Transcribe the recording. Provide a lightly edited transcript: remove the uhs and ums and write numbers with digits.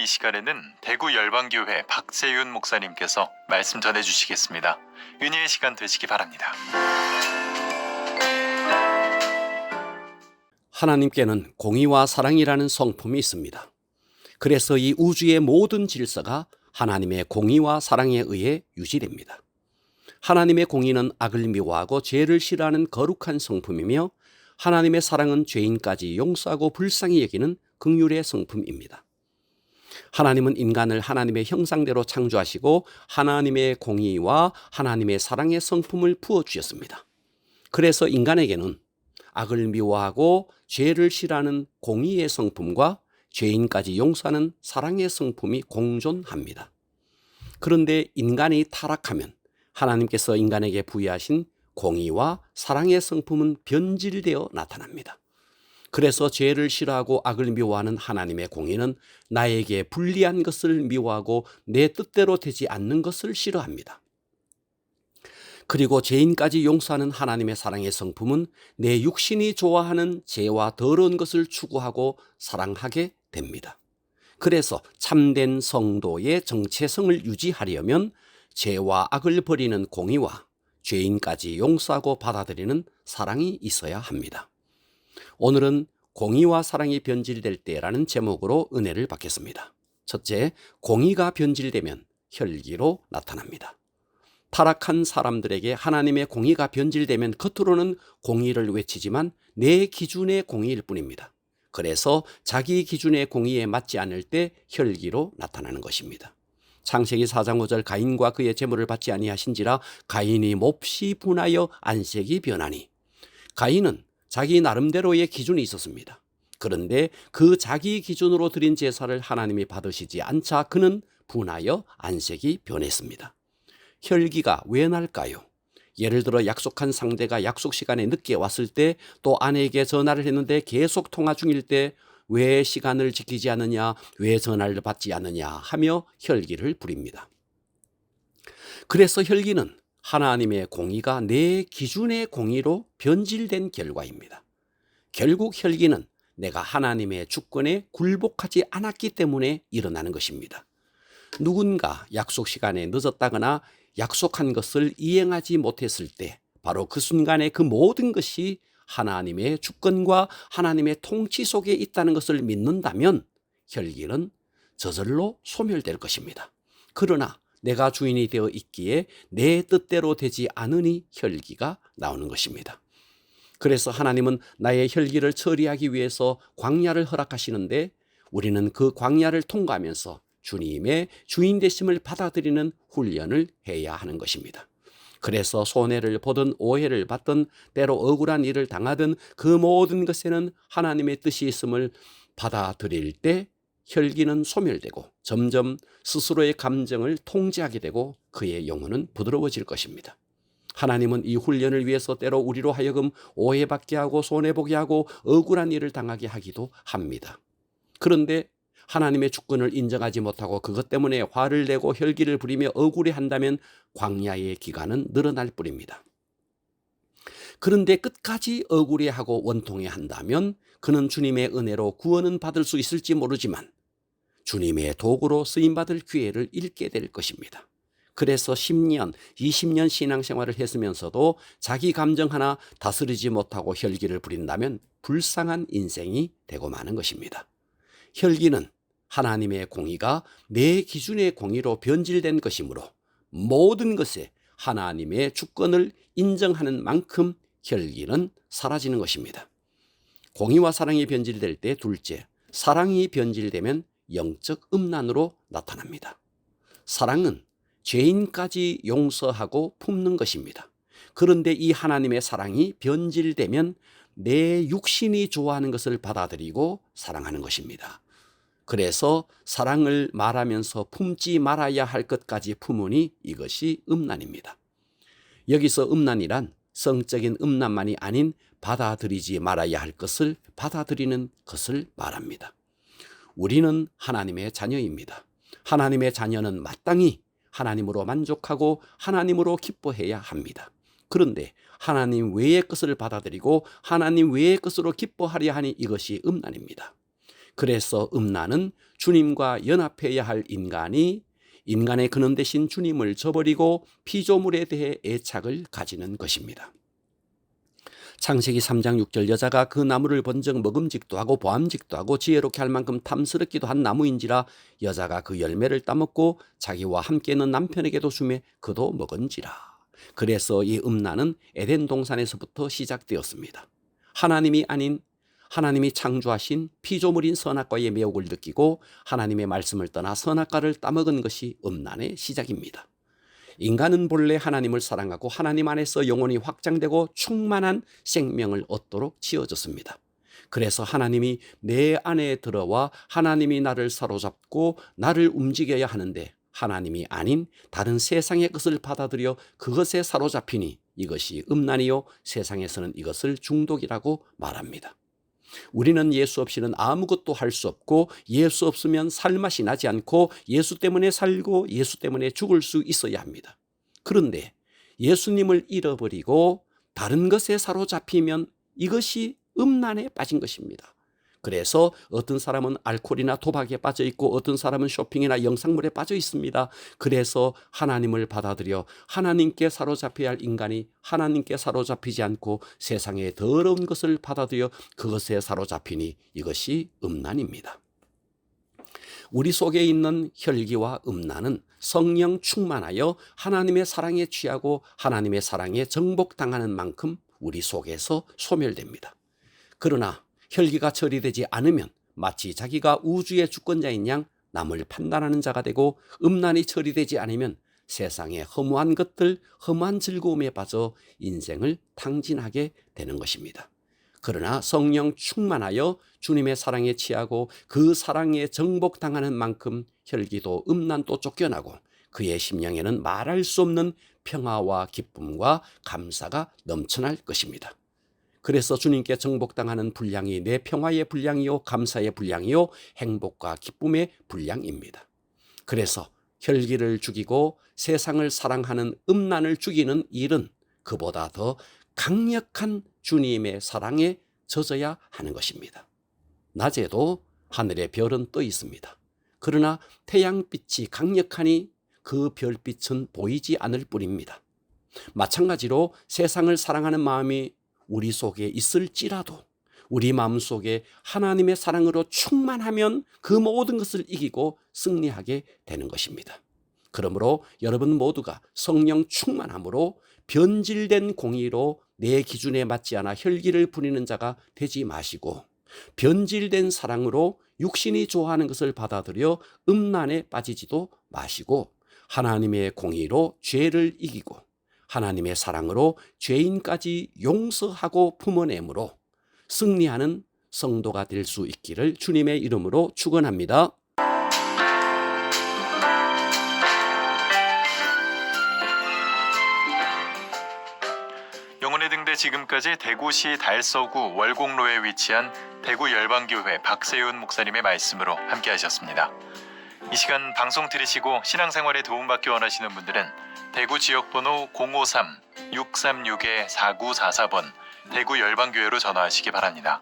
시간에는 대구 열방교회 박세윤 목사님께서 말씀 전해주시겠습니다. 은혜의 시간 되시기 바랍니다. 하나님께는 공의와 사랑이라는 성품이 있습니다. 그래서 이 우주의 모든 질서가 하나님의 공의와 사랑에 의해 유지됩니다. 하나님의 공의는 악을 미워하고 죄를 싫어하는 거룩한 성품이며 하나님의 사랑은 죄인까지 용서하고 불쌍히 여기는 긍휼의 성품입니다. 하나님은 인간을 하나님의 형상대로 창조하시고 하나님의 공의와 하나님의 사랑의 성품을 부어주셨습니다. 그래서 인간에게는 악을 미워하고 죄를 싫어하는 공의의 성품과 죄인까지 용서하는 사랑의 성품이 공존합니다. 그런데 인간이 타락하면 하나님께서 인간에게 부여하신 공의와 사랑의 성품은 변질되어 나타납니다. 그래서 죄를 싫어하고 악을 미워하는 하나님의 공의는 나에게 불리한 것을 미워하고 내 뜻대로 되지 않는 것을 싫어합니다. 그리고 죄인까지 용서하는 하나님의 사랑의 성품은 내 육신이 좋아하는 죄와 더러운 것을 추구하고 사랑하게 됩니다. 그래서 참된 성도의 정체성을 유지하려면 죄와 악을 버리는 공의와 죄인까지 용서하고 받아들이는 사랑이 있어야 합니다. 오늘은 공의와 사랑이 변질될 때라는 제목으로 은혜를 받겠습니다. 첫째, 공의가 변질되면 혈기로 나타납니다. 타락한 사람들에게 하나님의 공의가 변질되면 겉으로는 공의를 외치지만 내 기준의 공의일 뿐입니다. 그래서 자기 기준의 공의에 맞지 않을 때 혈기로 나타나는 것입니다. 창세기 4장 5절 가인과 그의 재물을 받지 아니하신지라 가인이 몹시 분하여 안색이 변하니. 가인은 자기 나름대로의 기준이 있었습니다. 그런데 그 자기 기준으로 드린 제사를 하나님이 받으시지 않자 그는 분하여 안색이 변했습니다. 혈기가 왜 날까요? 예를 들어 약속한 상대가 약속 시간에 늦게 왔을 때 또 아내에게 전화를 했는데 계속 통화 중일 때 왜 시간을 지키지 않느냐, 왜 전화를 받지 않느냐 하며 혈기를 부립니다. 그래서 혈기는 하나님의 공의가 내 기준의 공의로 변질된 결과입니다. 결국 혈기는 내가 하나님의 주권에 굴복하지 않았기 때문에 일어나는 것입니다. 누군가 약속 시간에 늦었다거나 약속한 것을 이행하지 못했을 때 바로 그 순간에 그 모든 것이 하나님의 주권과 하나님의 통치 속에 있다는 것을 믿는다면 혈기는 저절로 소멸될 것입니다. 그러나 내가 주인이 되어 있기에 내 뜻대로 되지 않으니 혈기가 나오는 것입니다. 그래서 하나님은 나의 혈기를 처리하기 위해서 광야를 허락하시는데 우리는 그 광야를 통과하면서 주님의 주인 되심을 받아들이는 훈련을 해야 하는 것입니다. 그래서 손해를 보든 오해를 받든 때로 억울한 일을 당하든 그 모든 것에는 하나님의 뜻이 있음을 받아들일 때 혈기는 소멸되고 점점 스스로의 감정을 통제하게 되고 그의 영혼은 부드러워질 것입니다. 하나님은 이 훈련을 위해서 때로 우리로 하여금 오해받게 하고 손해보게 하고 억울한 일을 당하게 하기도 합니다. 그런데 하나님의 주권을 인정하지 못하고 그것 때문에 화를 내고 혈기를 부리며 억울해한다면 광야의 기간은 늘어날 뿐입니다. 그런데 끝까지 억울해하고 원통해한다면 그는 주님의 은혜로 구원은 받을 수 있을지 모르지만 주님의 도구로 쓰임받을 기회를 잃게 될 것입니다. 그래서 10년, 20년 신앙생활을 했으면서도 자기 감정 하나 다스리지 못하고 혈기를 부린다면 불쌍한 인생이 되고 마는 것입니다. 혈기는 하나님의 공의가 내 기준의 공의로 변질된 것이므로 모든 것에 하나님의 주권을 인정하는 만큼 혈기는 사라지는 것입니다. 공의와 사랑이 변질될 때 둘째, 사랑이 변질되면 영적 음란으로 나타납니다. 사랑은 죄인까지 용서하고 품는 것입니다. 그런데 이 하나님의 사랑이 변질되면 내 육신이 좋아하는 것을 받아들이고 사랑하는 것입니다. 그래서 사랑을 말하면서 품지 말아야 할 것까지 품으니 이것이 음란입니다. 여기서 음란이란 성적인 음란만이 아닌 받아들이지 말아야 할 것을 받아들이는 것을 말합니다. 우리는 하나님의 자녀입니다. 하나님의 자녀는 마땅히 하나님으로 만족하고 하나님으로 기뻐해야 합니다. 그런데 하나님 외의 것을 받아들이고 하나님 외의 것으로 기뻐하려 하니 이것이 음란입니다. 그래서 음란은 주님과 연합해야 할 인간이 인간의 근원 대신 주님을 저버리고 피조물에 대해 애착을 가지는 것입니다. 창세기 3장 6절 여자가 그 나무를 본즉 먹음직도 하고 보암직도 하고 지혜롭게 할 만큼 탐스럽기도 한 나무인지라 여자가 그 열매를 따먹고 자기와 함께 있는 남편에게도 주매 그도 먹은지라. 그래서 이 음란은 에덴 동산에서부터 시작되었습니다. 하나님이 아닌 하나님이 창조하신 피조물인 선악과의 매혹을 느끼고 하나님의 말씀을 떠나 선악과를 따먹은 것이 음란의 시작입니다. 인간은 본래 하나님을 사랑하고 하나님 안에서 영혼이 확장되고 충만한 생명을 얻도록 지어졌습니다. 그래서 하나님이 내 안에 들어와 하나님이 나를 사로잡고 나를 움직여야 하는데 하나님이 아닌 다른 세상의 것을 받아들여 그것에 사로잡히니 이것이 음란이요 세상에서는 이것을 중독이라고 말합니다. 우리는 예수 없이는 아무것도 할 수 없고 예수 없으면 살맛이 나지 않고 예수 때문에 살고 예수 때문에 죽을 수 있어야 합니다. 그런데 예수님을 잃어버리고 다른 것에 사로잡히면 이것이 음란에 빠진 것입니다. 그래서 어떤 사람은 알코올이나 도박에 빠져 있고 어떤 사람은 쇼핑이나 영상물에 빠져 있습니다. 그래서 하나님을 받아들여 하나님께 사로잡혀야 할 인간이 하나님께 사로잡히지 않고 세상의 더러운 것을 받아들여 그것에 사로잡히니 이것이 음란입니다. 우리 속에 있는 혈기와 음란은 성령 충만하여 하나님의 사랑에 취하고 하나님의 사랑에 정복당하는 만큼 우리 속에서 소멸됩니다. 그러나 혈기가 처리되지 않으면 마치 자기가 우주의 주권자인 양 남을 판단하는 자가 되고 음란이 처리되지 않으면 세상의 허무한 것들, 허무한 즐거움에 빠져 인생을 탕진하게 되는 것입니다. 그러나 성령 충만하여 주님의 사랑에 취하고 그 사랑에 정복당하는 만큼 혈기도 음란도 쫓겨나고 그의 심령에는 말할 수 없는 평화와 기쁨과 감사가 넘쳐날 것입니다. 그래서 주님께 정복당하는 분량이 내 평화의 분량이요 감사의 분량이요 행복과 기쁨의 분량입니다. 그래서 혈기를 죽이고 세상을 사랑하는 음란을 죽이는 일은 그보다 더 강력한 주님의 사랑에 젖어야 하는 것입니다. 낮에도 하늘에 별은 떠 있습니다. 그러나 태양빛이 강력하니 그 별빛은 보이지 않을 뿐입니다. 마찬가지로 세상을 사랑하는 마음이 우리 속에 있을지라도 우리 마음속에 하나님의 사랑으로 충만하면 그 모든 것을 이기고 승리하게 되는 것입니다. 그러므로 여러분 모두가 성령 충만함으로 변질된 공의로 내 기준에 맞지 않아 혈기를 부리는 자가 되지 마시고 변질된 사랑으로 육신이 좋아하는 것을 받아들여 음란에 빠지지도 마시고 하나님의 공의로 죄를 이기고 하나님의 사랑으로 죄인까지 용서하고 품어내므로 승리하는 성도가 될 수 있기를 주님의 이름으로 축원합니다. 영혼의 등대 지금까지 대구시 달서구 월곡로에 위치한 대구 열방교회 박세윤 목사님의 말씀으로 함께 하셨습니다. 이 시간 방송 들으시고 신앙생활에 도움받기 원하시는 분들은 대구 지역번호 053-636-4944번 대구 열방교회로 전화하시기 바랍니다.